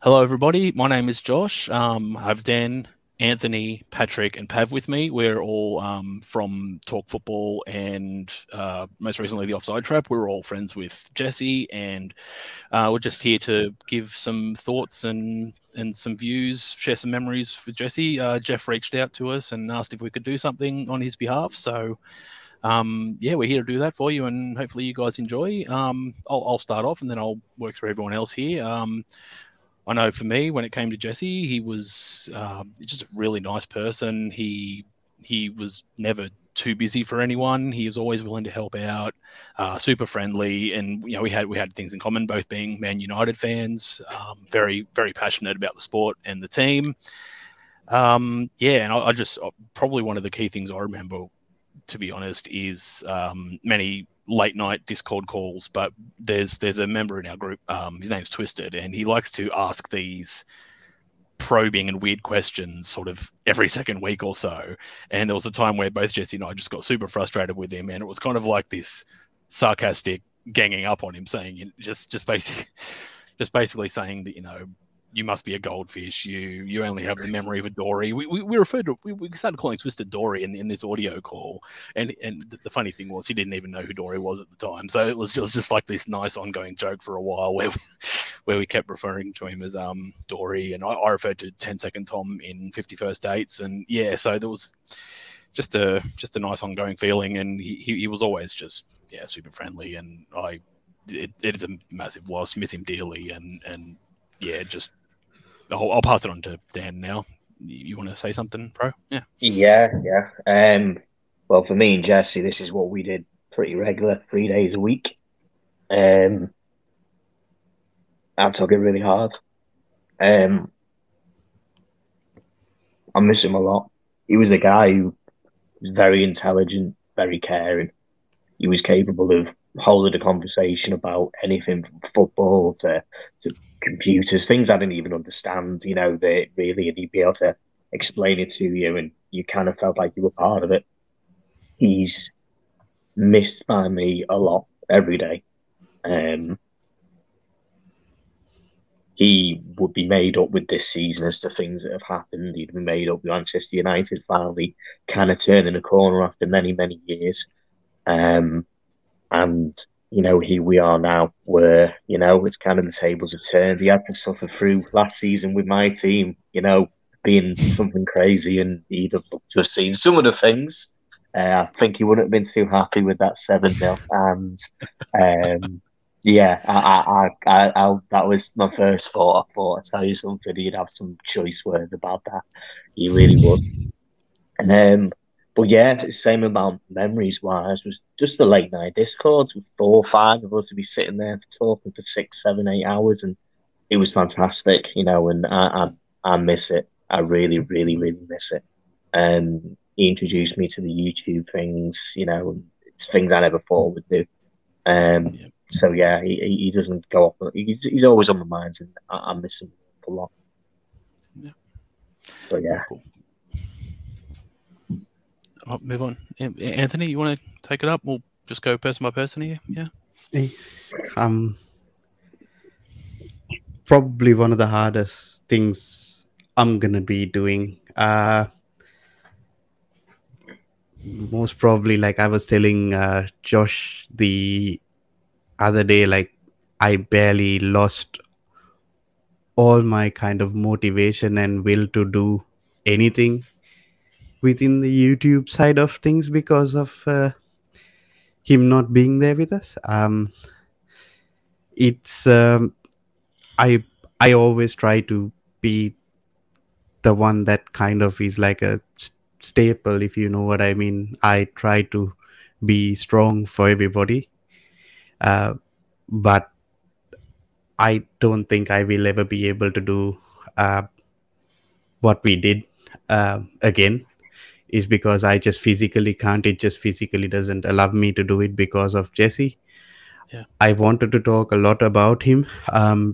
Hello, everybody. My name is Josh. I have Dan, Anthony, Patrick, and Pav with me. We're all from Talk Football and most recently the Offside Trap. We're all friends with Jesse, and we're just here to give some thoughts and some views, share some memories with Jesse. Jeff reached out to us and asked if we could do something on his behalf. So, yeah, we're here to do that for you, and hopefully you guys enjoy. I'll start off, and then I'll work through everyone else here. I know for me, when it came to Jesse, he was just a really nice person. He was never too busy for anyone. He was always willing to help out, super friendly, and we had things in common, both being Man United fans, very very passionate about the sport and the team. Yeah, and I just probably one of the key things I remember, to be honest, is many late night Discord calls, but there's a member in our group, his name's Twisted, and he likes to ask these probing and weird questions sort of every second week or so. And there was a time where both Jesse and I just got super frustrated with him, and it was kind of like this sarcastic ganging up on him, saying just basically saying that, you must be a goldfish. You only have the memory of a Dory. We referred to we started calling Twisted Dory in this audio call, and the funny thing was he didn't even know who Dory was at the time. So it was just like this nice ongoing joke for a while where we kept referring to him as Dory, and I referred to 10-second Tom in 51st Dates, and yeah, so there was just a nice ongoing feeling, and he was always just super friendly, and it is a massive loss, miss him dearly, and yeah, just. I'll pass it on to Dan now. You want to say something, bro? Yeah. Yeah. Well, for me and Jesse, this is what we did pretty regular, 3 days a week. I took it really hard. I miss him a lot. He was a guy who was very intelligent, very caring. He was capable of holding a conversation about anything from football to computers, things I didn't even understand, that really, and he'd be able to explain it to you, and you kind of felt like you were part of it. He's missed by me a lot every day. He would be made up with this season as to things that have happened. He'd be made up with Manchester United finally kind of turning a corner after many, many years. And here we are now where, it's kind of the tables have turned. He had to suffer through last season with my team, being something crazy, and he'd have loved to have seen some of the things. I think he wouldn't have been too happy with that 7-0. And yeah, that was my first thought. I thought, I'd tell you something, he'd have some choice words about that. He really would. But yeah, it's the same about memories wise. Was just the late night discords with 4 or 5 of us to be sitting there talking for 6, 7, 8 hours, and it was fantastic, and I miss it. I really, really, really miss it. And he introduced me to the YouTube things, it's things I never thought would do. So yeah, he doesn't go off. He's always on my mind, and I miss him a lot. Yeah. So yeah. Cool. I'll move on. Anthony, you want to take it up? We'll just go person by person here. Yeah. Probably one of the hardest things I'm gonna be doing. Most probably, like I was telling Josh the other day, like I barely lost all my kind of motivation and will to do anything within the YouTube side of things because of him not being there with us. It's I always try to be the one that kind of is like a staple, if you know what I mean. I try to be strong for everybody, but I don't think I will ever be able to do what we did again. Is because I just physically can't. It just physically doesn't allow me to do it because of Jesse. Yeah. I wanted to talk a lot about him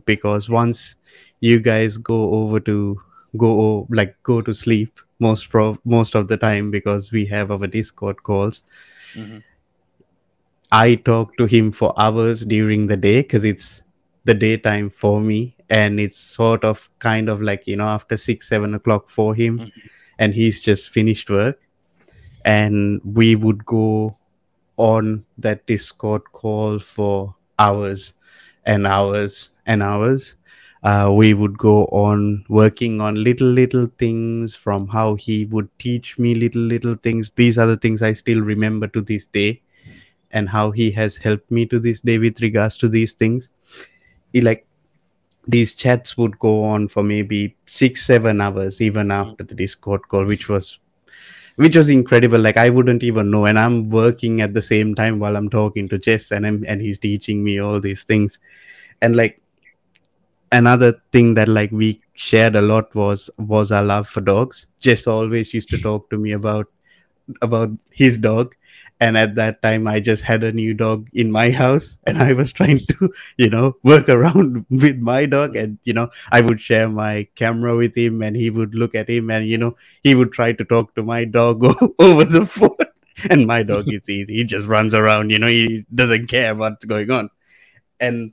because once you guys go to sleep most of the time, because we have our Discord calls. Mm-hmm. I talk to him for hours during the day because it's the daytime for me, and it's sort of kind of like, after 6-7 o'clock for him, and he's just finished work, and we would go on that Discord call for hours and hours and hours. We would go on working on little things, from how he would teach me little things. These are the things I still remember to this day, and how he has helped me to this day with regards to these things. Like, these chats would go on for maybe 6-7 hours even after the Discord call, which was incredible. Like, I wouldn't even know, and I'm working at the same time while I'm talking to Jess, and he's teaching me all these things. And like, another thing that like we shared a lot was our love for dogs. Jess always used to talk to me about his dog, and at that time I just had a new dog in my house, and I was trying to work around with my dog, and I would share my camera with him, and he would look at him, and he would try to talk to my dog over the phone. And my dog is easy, he just runs around, he doesn't care what's going on. And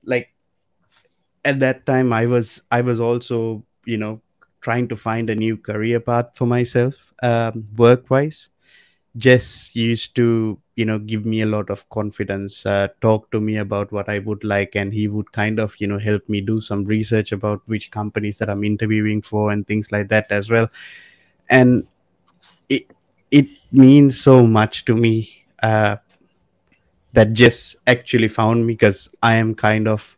like, at that time I was also trying to find a new career path for myself, work wise. Jess used to give me a lot of confidence, talk to me about what I would like, and he would kind of help me do some research about which companies that I'm interviewing for and things like that as well. And it means so much to me that Jess actually found me, because I am kind of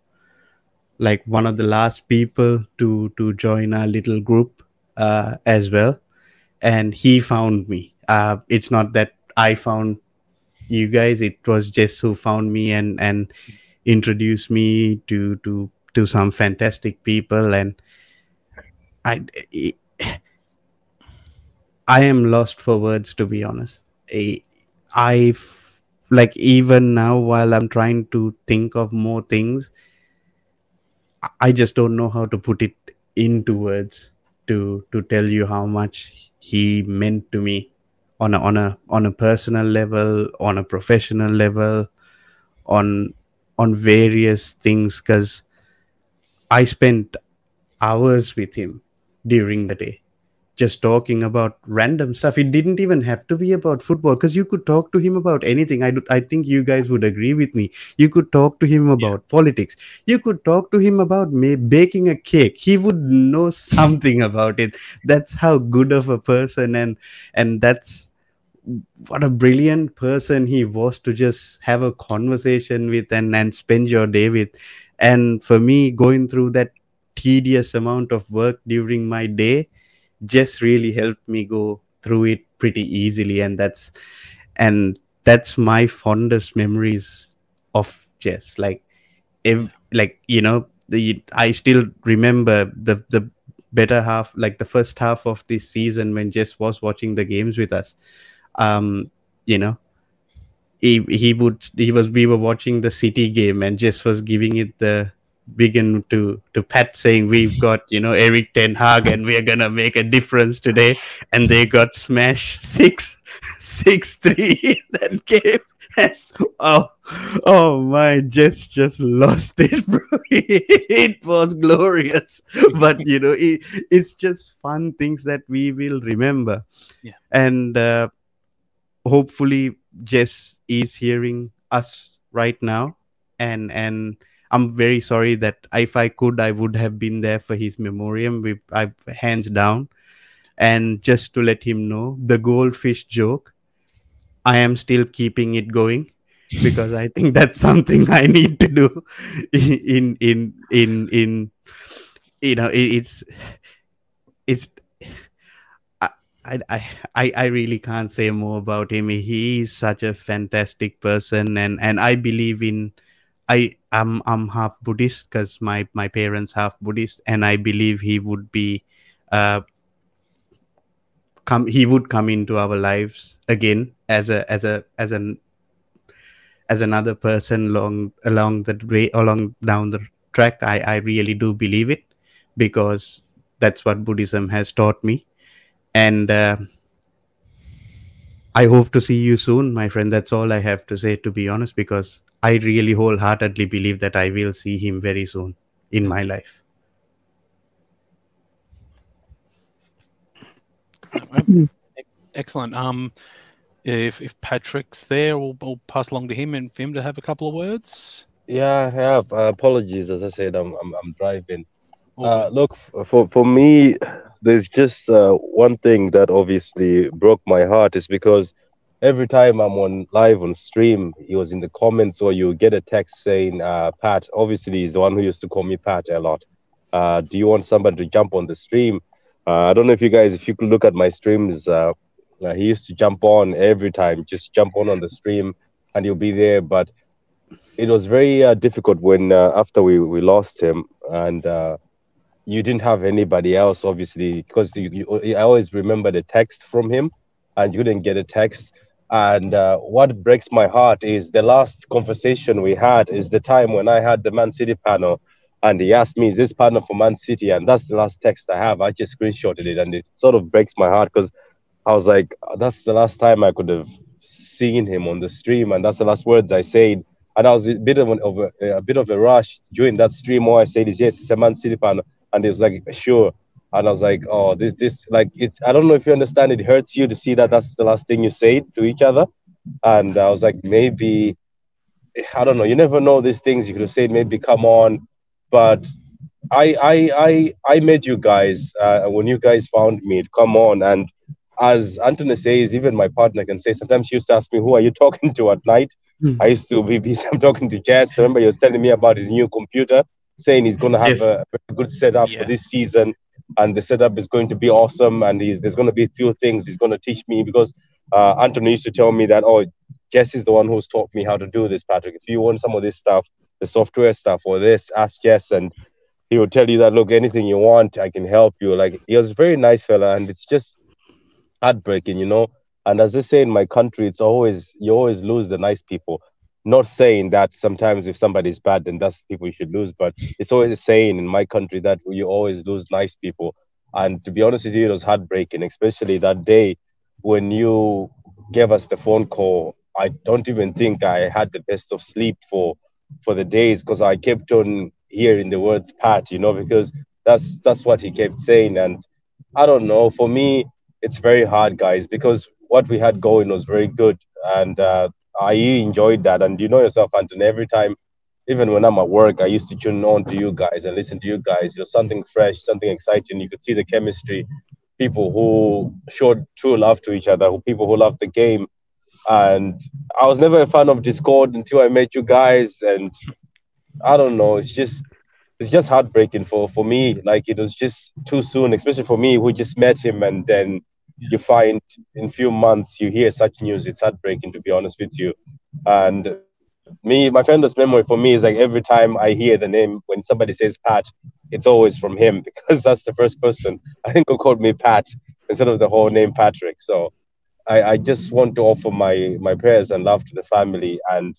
like one of the last people to join our little group as well, and he found me. It's not that I found you guys, it was Jess who found me and introduced me to some fantastic people. And I am lost for words, to be honest. I like, even now while I'm trying to think of more things, I just don't know how to put it into words to tell you how much he meant to me on a personal level, on a professional level, on various things, because I spent hours with him during the day, just talking about random stuff. It didn't even have to be about football, because you could talk to him about anything. I think you guys would agree with me. You could talk to him about politics. You could talk to him about baking a cake. He would know something about it. That's how good of a person, and that's what a brilliant person he was to just have a conversation with and spend your day with. And for me, going through that tedious amount of work during my day just really helped me go through it pretty easily. And that's my fondest memories of Jess. Like, if like I still remember the better half, like the first half of this season, when Jess was watching the games with us. You know we were watching the City game, and Jess was giving it the begin to Pat, saying, we've got Eric Ten Hag, and we're gonna make a difference today. And they got smashed 6-3 in that game. oh my, Jess just lost it, bro. It was glorious. But it's just fun things that we will remember. Yeah. And hopefully Jess is hearing us right now, and I'm very sorry that if I could, I would have been there for his memoriam. I hands down. And just to let him know, the goldfish joke, I am still keeping it going, because I think that's something I need to do. It's I really can't say more about him. He is such a fantastic person, and I believe in. I'm half Buddhist, because my parents half Buddhist, and I believe he would be he would come into our lives again as another person along down the track. I really do believe it, because that's what Buddhism has taught me. And I hope to see you soon, my friend. That's all I have to say, to be honest, because I really wholeheartedly believe that I will see him very soon in my life. Excellent. If Patrick's there, we'll pass along to him and for him to have a couple of words. Yeah, I have. Apologies, as I said, I'm driving. All good. Look, for me, there's just one thing that obviously broke my heart is because every time I'm on live on stream, he was in the comments or you get a text saying, Pat, obviously he's the one who used to call me Pat a lot. Do you want somebody to jump on the stream? I don't know if you guys, if you could look at my streams, he used to jump on every time, just jump on the stream and he'll be there. But it was very difficult when after we lost him and you didn't have anybody else, obviously, because I always remember the text from him and you didn't get a text. And what breaks my heart is the last conversation we had is the time when I had the Man City panel and he asked me, is this panel for Man City? And that's the last text I have. I just screenshotted it and it sort of breaks my heart because I was like, that's the last time I could have seen him on the stream. And that's the last words I said. And I was a bit of a rush during that stream. All I said is, yes, it's a Man City panel. And he was like, sure. And I was like, oh, this, like, it's, I don't know if you understand, it hurts you to see that that's the last thing you say to each other. And I was like, maybe, I don't know, you never know these things. You could have said, maybe come on. But I met you guys when you guys found me to come on. And as Anthony says, even my partner can say, sometimes she used to ask me, who are you talking to at night? I used to be busy. I'm talking to Jess. I remember he was telling me about his new computer, saying he's going to have a very good setup for this season. And the setup is going to be awesome. And there's going to be a few things he's going to teach me because Anthony used to tell me that, oh, Jess is the one who's taught me how to do this, Patrick. If you want some of this stuff, the software stuff or this, ask Jess. And he will tell you that, look, anything you want, I can help you. Like, he was a very nice fella. And it's just heartbreaking, you know. And as they say in my country, it's always, you always lose the nice people. Not saying that sometimes if somebody's bad, then that's the people you should lose. But it's always a saying in my country that you always lose nice people. And to be honest with you, it was heartbreaking, especially that day when you gave us the phone call. I don't even think I had the best of sleep for the days because I kept on hearing the words Pat, you know, because that's what he kept saying. And I don't know, for me, it's very hard, guys, because what we had going was very good. And I really enjoyed that. And you know yourself, Anthony, every time, even when I'm at work, I used to tune on to you guys and listen to you guys. You know, something fresh, something exciting. You could see the chemistry, people who showed true love to each other, people who loved the game. And I was never a fan of Discord until I met you guys. And I don't know, it's just heartbreaking for me. Like, it was just too soon, especially for me who just met him and then you find in few months you hear such news. It's heartbreaking, to be honest with you. And me, my fondest memory for me is like every time I hear the name, when somebody says Pat, it's always from him because that's the first person I think who called me Pat instead of the whole name Patrick. So I just want to offer my prayers and love to the family. And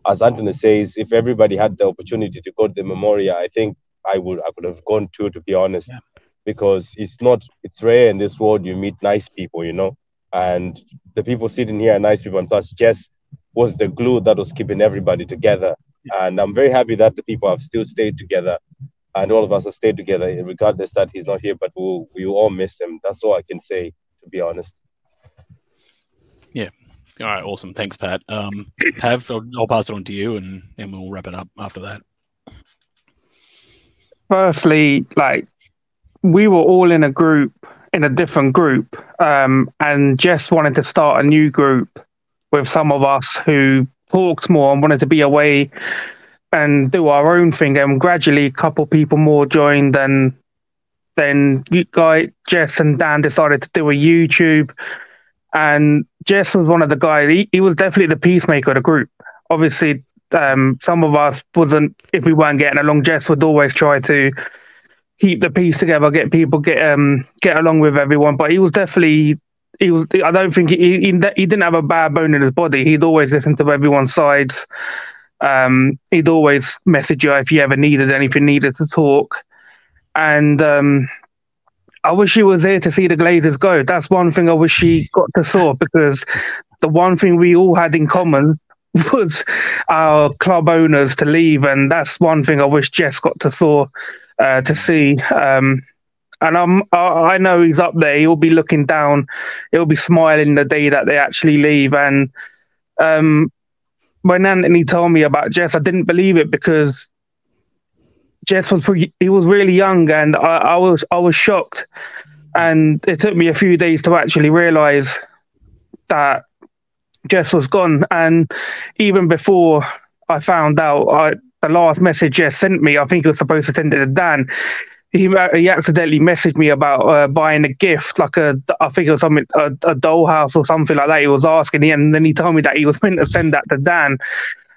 as Anthony says, if everybody had the opportunity to go to the Memoriam, I think I could have gone too, to be honest. Yeah. Because it's rare in this world you meet nice people, you know, and the people sitting here are nice people. And plus, Jess was the glue that was keeping everybody together. And I'm very happy that the people have still stayed together and all of us have stayed together, regardless that he's not here, but we all miss him. That's all I can say, to be honest. Yeah. All right. Awesome. Thanks, Pat. Pav, I'll pass it on to you and we'll wrap it up after that. Firstly, like, we were all in a different group, and Jess wanted to start a new group with some of us who talked more and wanted to be away and do our own thing. And gradually, a couple people more joined, and then Jess and Dan decided to do a YouTube. And Jess was one of the guys. He was definitely the peacemaker of the group. Obviously, some of us wasn't. If we weren't getting along, Jess would always try to keep the peace together, get along with everyone. But he was definitely, I don't think he didn't have a bad bone in his body. He'd always listen to everyone's sides. He'd always message you if you ever needed to talk. And I wish he was here to see the Glazers go. That's one thing I wish he got to saw, because the one thing we all had in common was our club owners to leave, and that's one thing I wish Jess got to see. And I know he's up there. He'll be looking down. He'll be smiling the day that they actually leave. And when Anthony told me about Jess, I didn't believe it because Jess he was really young, and I was shocked. And it took me a few days to actually realise that Jess was gone. And even before I found out, the last message Jess sent me, I think he was supposed to send it to Dan. He accidentally messaged me about buying a gift, like I think it was something, a dollhouse or something like that. He was asking, and then he told me that he was meant to send that to Dan,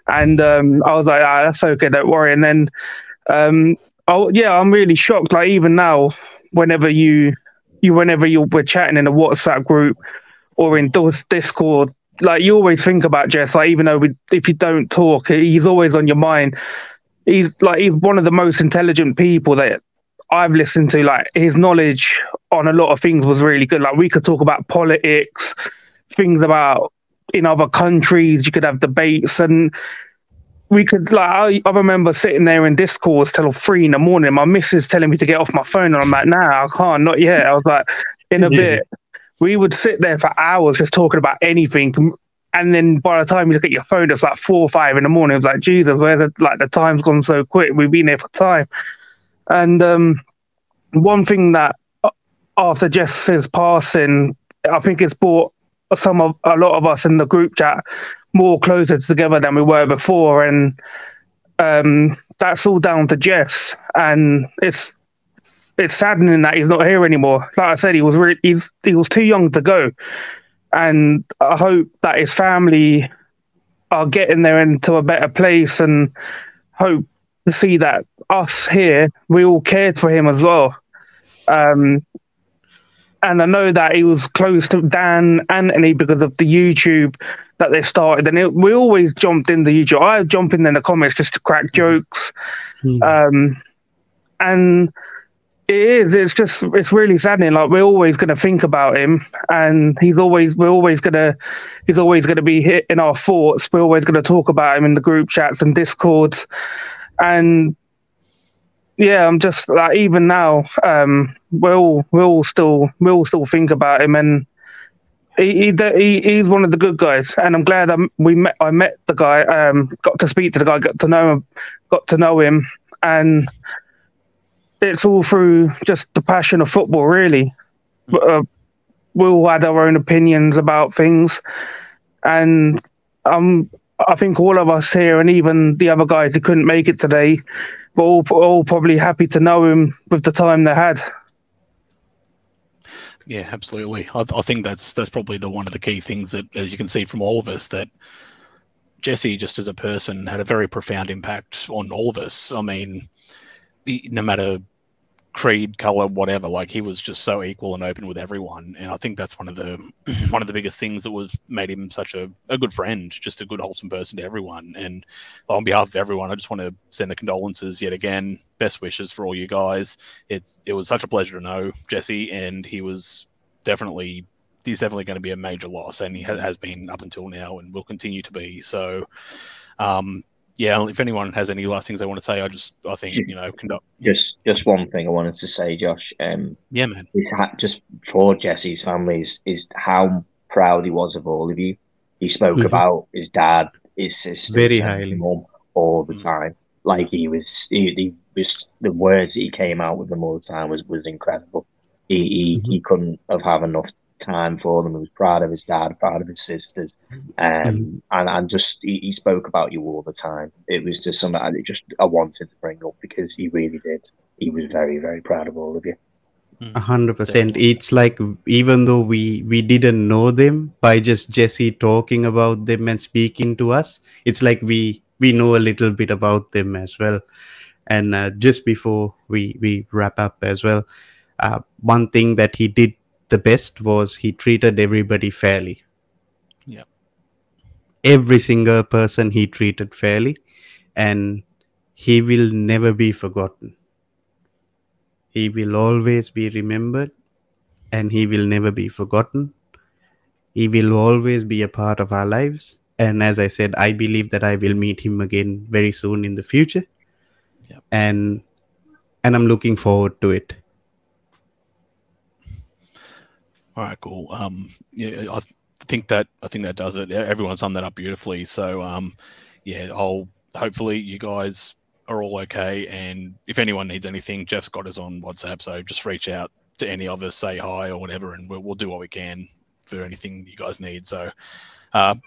and I was like, that's okay, don't worry. And then, I'm really shocked. Like even now, whenever we're chatting in a WhatsApp group or in Discord, like you always think about Jess. Like even though if you don't talk, he's always on your mind. He's one of the most intelligent people that I've listened to. Like his knowledge on a lot of things was really good. Like we could talk about politics, things about in other countries. You could have debates, and we could I remember sitting there in Discord till 3 a.m. My missus telling me to get off my phone, and I'm like, nah, I can't, not yet. I was like, in a bit. We would sit there for hours just talking about anything. And then by the time you look at your phone, it's like 4 or 5 in the morning. It's like, Jesus, where's the time's gone so quick. We've been there for time. And one thing that after Jess's passing, I think it's brought a lot of us in the group chat more closer together than we were before. And that's all down to Jess. And it's saddening that he's not here anymore. Like I said, he was too young to go. And I hope that his family are getting there into a better place, and hope to see that us here, we all cared for him as well. And I know that he was close to Dan Anthony because of the YouTube that they started. And we always jumped into YouTube. I jump in the comments just to crack jokes. And it's really saddening. Like we're always going to think about him, and he's always going to be in our thoughts. We're always going to talk about him in the group chats and Discords. And yeah, I'm just like, even now, we'll still think about him, and he's one of the good guys. And I'm glad I met the guy, got to speak to the guy, got to know him, and it's all through just the passion of football, really. We all had our own opinions about things, and I think all of us here, and even the other guys who couldn't make it today, were all probably happy to know him with the time they had. Yeah, absolutely. I think that's probably one of the key things that, as you can see from all of us, that Jesse, just as a person, had a very profound impact on all of us. I mean, no matter creed, color, whatever, like he was just so equal and open with everyone. And I think that's one of the biggest things that was made him such a good friend, just a good, wholesome person to everyone. And on behalf of everyone, I just want to send the condolences yet again. Best wishes for all you guys. It was such a pleasure to know Jesse, and he's definitely going to be a major loss, and he has been up until now and will continue to be. So yeah, if anyone has any last things they want to say, I think just one thing I wanted to say, Josh. Yeah, man. Just for Jesse's family is how proud he was of all of you. He spoke about his dad, his sister, very highly, mum all the time. Like he was the words that he came out with them all the time was incredible. He couldn't have had enough time for them. He was proud of his dad, proud of his sisters, and just he spoke about you all the time. It was just something I wanted to bring up because he really did. He was very, very proud of all of you. 100%. It's like, even though we didn't know them, by just Jesse talking about them and speaking to us, it's like we know a little bit about them as well. And just before we wrap up as well, one thing that he did the best was he treated everybody fairly. Yeah. Every single person he treated fairly, and he will never be forgotten. He will always be remembered, and he will never be forgotten. He will always be a part of our lives, And as I said, I believe that I will meet him again very soon in the future. Yep. And I'm looking forward to it. All right, cool. Yeah, I think that does it. Everyone summed that up beautifully. So, yeah, hopefully you guys are all okay. And if anyone needs anything, Jeff's got us on WhatsApp, so just reach out to any of us, say hi or whatever, and we'll do what we can for anything you guys need. So,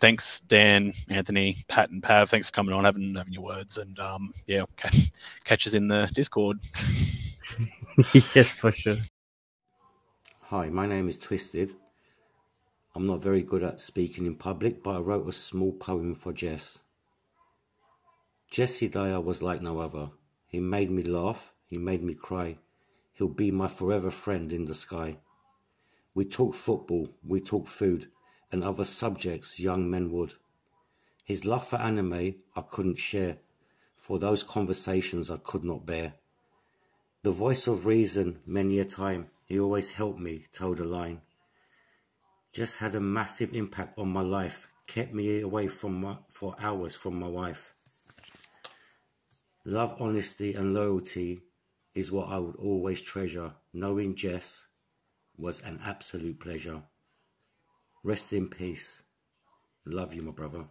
thanks, Dan, Anthony, Pat, and Pav. Thanks for coming on, having your words, and yeah, catch us in the Discord. Yes, for sure. Hi, my name is Twisted. I'm not very good at speaking in public, but I wrote a small poem for Jess. Jesse Dyer was like no other. He made me laugh, he made me cry. He'll be my forever friend in the sky. We talk football, we talk food, and other subjects young men would. His love for anime I couldn't share, for those conversations I could not bear. The voice of reason many a time, he always helped me toe the line. Just had a massive impact on my life, kept me away for hours from my wife. Love, honesty and loyalty is what I would always treasure. Knowing Jess was an absolute pleasure. Rest in peace. Love you, my brother.